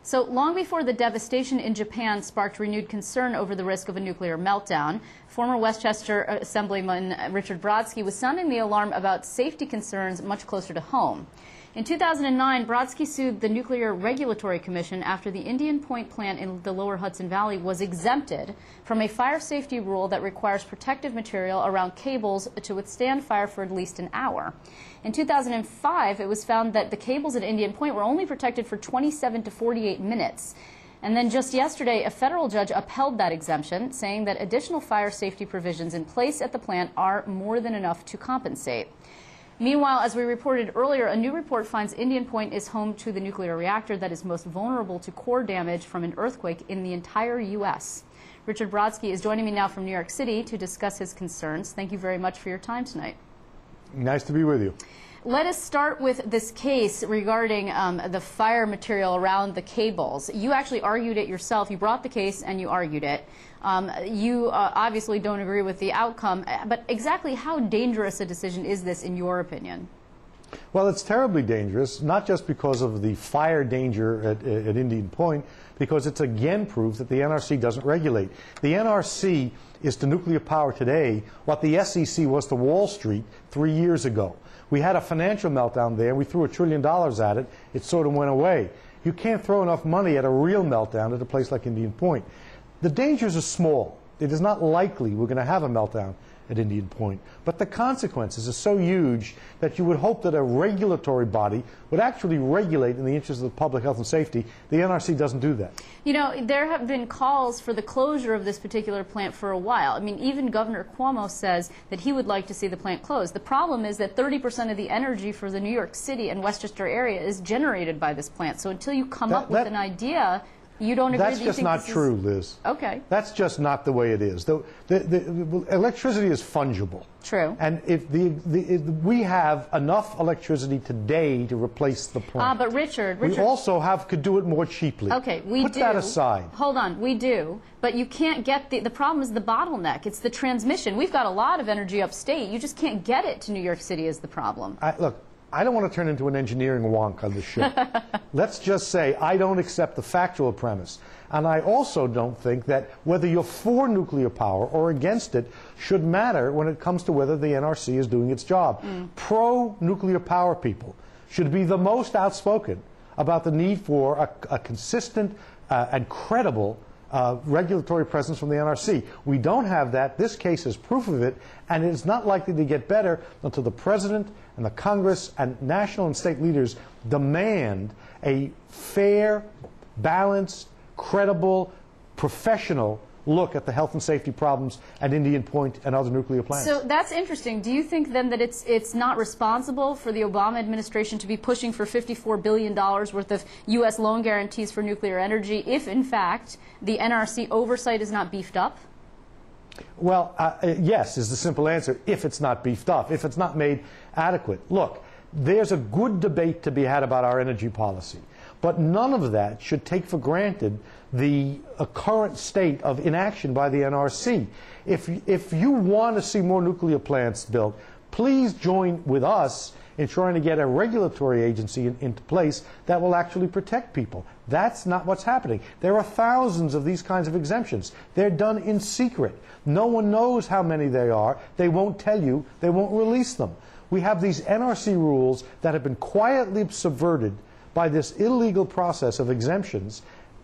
So long before the devastation in Japan sparked renewed concern over the risk of a nuclear meltdown, former Westchester Assemblyman Richard Brodsky was sounding the alarm about safety concerns much closer to home. In 2009, Brodsky sued the Nuclear Regulatory Commission after the Indian Point plant in the lower Hudson Valley was exempted from a fire safety rule that requires protective material around cables to withstand fire for at least an hour. In 2005, it was found that the cables at Indian Point were only protected for 27 to 48 minutes. And then just yesterday, a federal judge upheld that exemption, saying that additional fire safety provisions in place at the plant are more than enough to compensate. Meanwhile, as we reported earlier, a new report finds Indian Point is home to the nuclear reactor that is most vulnerable to core damage from an earthquake in the entire U.S. Richard Brodsky is joining me now from New York City to discuss his concerns. Thank you very much for your time tonight. Nice to be with you. Let us start with this case regarding the fire material around the cables. You actually argued it yourself. You brought the case and you argued it. You obviously don't agree with the outcome, but exactly how dangerous a decision is this in your opinion? Well, it's terribly dangerous, not just because of the fire danger at Indian Point, because it's again proof that the NRC doesn't regulate. The NRC is to nuclear power today what the SEC was to Wall Street 3 years ago. We had a financial meltdown there. We threw $1 trillion at it. It sort of went away. You can't throw enough money at a real meltdown at a place like Indian Point. The dangers are small. It is not likely we're going to have a meltdown at Indian Point. But the consequences are so huge that you would hope that a regulatory body would actually regulate in the interest of public health and safety. The NRC doesn't do that. You know, there have been calls for the closure of this particular plant for a while. I mean, even Governor Cuomo says that he would like to see the plant closed. The problem is that 30% of the energy for the New York City and Westchester area is generated by this plant. So until you come up with an idea, you don't agree? That's just not true, Liz. Okay. That's just not the way it is. The electricity is fungible. True. And if we have enough electricity today to replace the plant. But Richard, we also could do it more cheaply. Okay, we Put do. that aside. Hold on, we do. But you can't get the problem is the bottleneck. It's the transmission. We've got a lot of energy upstate. You just can't get it to New York City is the problem. Look, I don't want to turn into an engineering wonk on this show. Let's just say I don't accept the factual premise. And I also don't think that whether you're for nuclear power or against it should matter when it comes to whether the NRC is doing its job. Pro-nuclear power people should be the most outspoken about the need for a consistent and credible regulatory presence from the NRC. We don't have that. This case is proof of it, and it is not likely to get better until the President and the Congress and national and state leaders demand a fair, balanced, credible, professional look at the health and safety problems at Indian Point and other nuclear plants. So that's interesting. Do you think then that it's not responsible for the Obama administration to be pushing for $54 billion worth of U.S. loan guarantees for nuclear energy if, in fact, the NRC oversight is not beefed up? Well, yes is the simple answer, if it's not beefed up, if it's not made adequate. Look, there's a good debate to be had about our energy policy, but none of that should take for granted the current state of inaction by the NRC. If you want to see more nuclear plants built, please join with us in trying to get a regulatory agency into place that will actually protect people. That's not what's happening. There are thousands of these kinds of exemptions. They're done in secret. No one knows how many they are. They won't tell you. They won't release them. We have these NRC rules that have been quietly subverted by this illegal process of exemptions,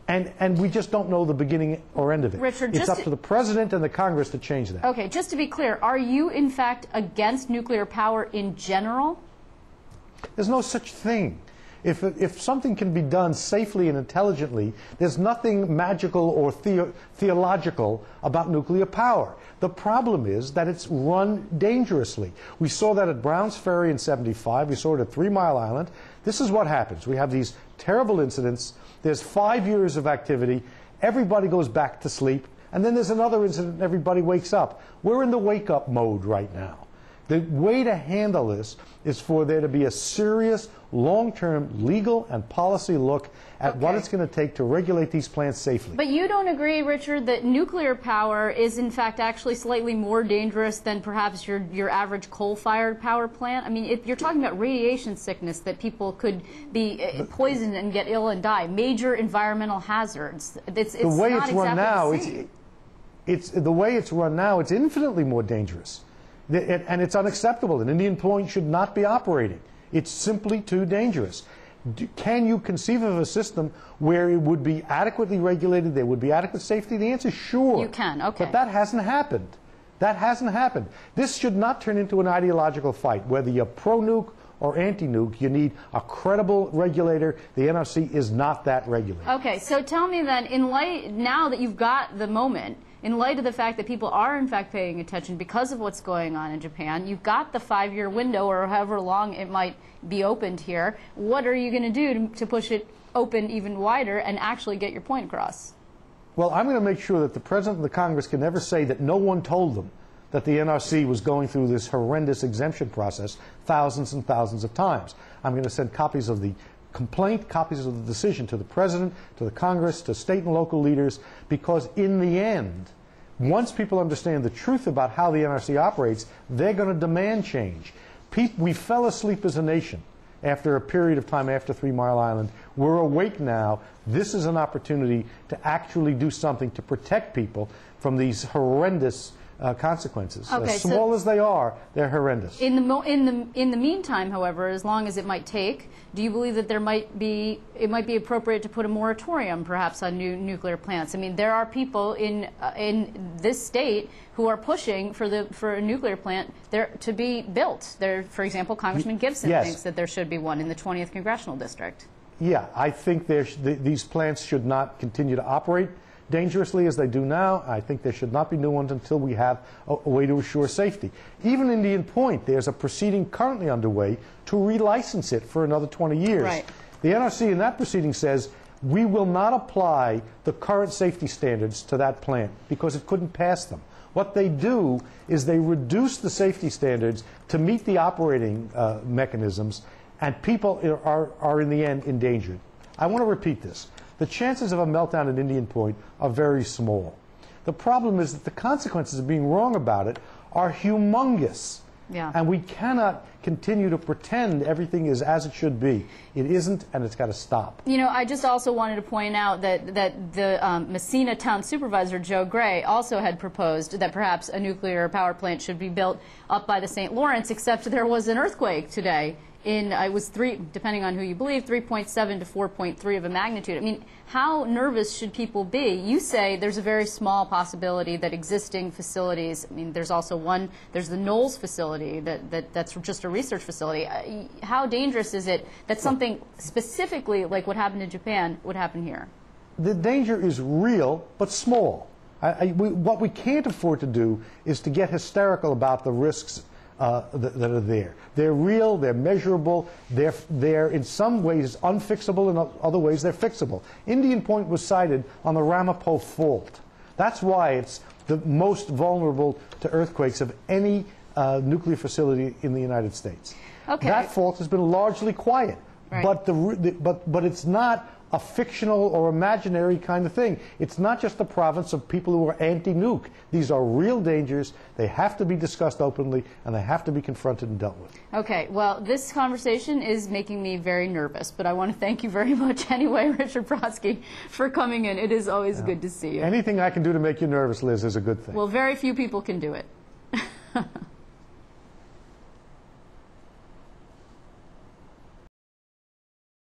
and we just don't know the beginning or end of it. Richard, it's up to the President and the Congress to change that. Okay, just to be clear, are you in fact against nuclear power in general? There's no such thing. If something can be done safely and intelligently, there's nothing magical or theological about nuclear power. The problem is that it's run dangerously. We saw that at Browns Ferry in '75. We saw it at 3 Mile Island. This is what happens. We have these terrible incidents. There's 5 years of activity. Everybody goes back to sleep. And then there's another incident and everybody wakes up. We're in the wake-up mode right now. The way to handle this is for there to be a serious, long-term legal and policy look at what it's going to take to regulate these plants safely. But you don't agree, Richard, that nuclear power is in fact actually slightly more dangerous than perhaps your average coal-fired power plant? I mean, if you're talking about radiation sickness, that people could be poisoned and get ill and die, major environmental hazards. It's the way not it's run exactly now, the same. the way it's run now, it's infinitely more dangerous. And it's unacceptable. An Indian Point should not be operating. It's simply too dangerous. Can you conceive of a system where it would be adequately regulated, there would be adequate safety? The answer is sure. You can, okay. But that hasn't happened. That hasn't happened. This should not turn into an ideological fight. Whether you're pro-nuke or anti-nuke, you need a credible regulator. The NRC is not that regulator. Okay, so tell me then, in light, now that you've got the moment, in light of the fact that people are in fact paying attention because of what's going on in Japan, you've got the 5-year window or however long it might be opened here. What are you going to do to push it open even wider and actually get your point across? Well, I'm going to make sure that the President and the Congress can never say that no one told them that the NRC was going through this horrendous exemption process thousands and thousands of times. I'm going to send copies of the complaint, copies of the decision to the President, to the Congress, to state and local leaders, because in the end, once people understand the truth about how the NRC operates, they're going to demand change. We fell asleep as a nation after a period of time after 3 Mile Island. We're awake now. This is an opportunity to actually do something to protect people from these horrendous consequences. Okay, as small as they are, they're horrendous. In the meantime, however, as long as it might take, do you believe that it might be appropriate to put a moratorium, perhaps, on new nuclear plants? I mean, there are people in this state who are pushing for a nuclear plant there to be built. There, for example, Congressman Gibson thinks that there should be one in the 20th congressional district. Yeah, I think these plants should not continue to operate dangerously as they do now. I think there should not be new ones until we have a way to assure safety. Even Indian Point, there's a proceeding currently underway to relicense it for another 20 years. Right. The NRC in that proceeding says we will not apply the current safety standards to that plant because it couldn't pass them. What they do is they reduce the safety standards to meet the operating mechanisms, and people are in the end endangered. I want to repeat this. The chances of a meltdown at Indian Point are very small. The problem is that the consequences of being wrong about it are humongous. Yeah. And we cannot continue to pretend everything is as it should be. It isn't, and it's got to stop. You know, I just also wanted to point out that the Messina town supervisor, Joe Gray, also had proposed that perhaps a nuclear power plant should be built up by the St. Lawrence, except there was an earthquake today. It was depending on who you believe, 3.7 to 4.3 of a magnitude. I mean, how nervous should people be? You say there's a very small possibility that existing facilities, I mean, there's also there's the Knowles facility that's just a research facility. How dangerous is it that something specifically like what happened in Japan would happen here? The danger is real, but small. What we can't afford to do is to get hysterical about the risks that are there. They're real, they're measurable, they're in some ways unfixable, in other ways they're fixable. Indian Point was sited on the Ramapo Fault. That's why it's the most vulnerable to earthquakes of any nuclear facility in the United States. Okay. That fault has been largely quiet, right. but it's not a fictional or imaginary kind of thing. It's not just the province of people who are anti-nuke. These are real dangers. They have to be discussed openly, and they have to be confronted and dealt with. Okay, well, this conversation is making me very nervous, but I want to thank you very much anyway, Richard Brodsky, for coming in. It is always good to see you. Anything I can do to make you nervous, Liz, is a good thing. Well, very few people can do it.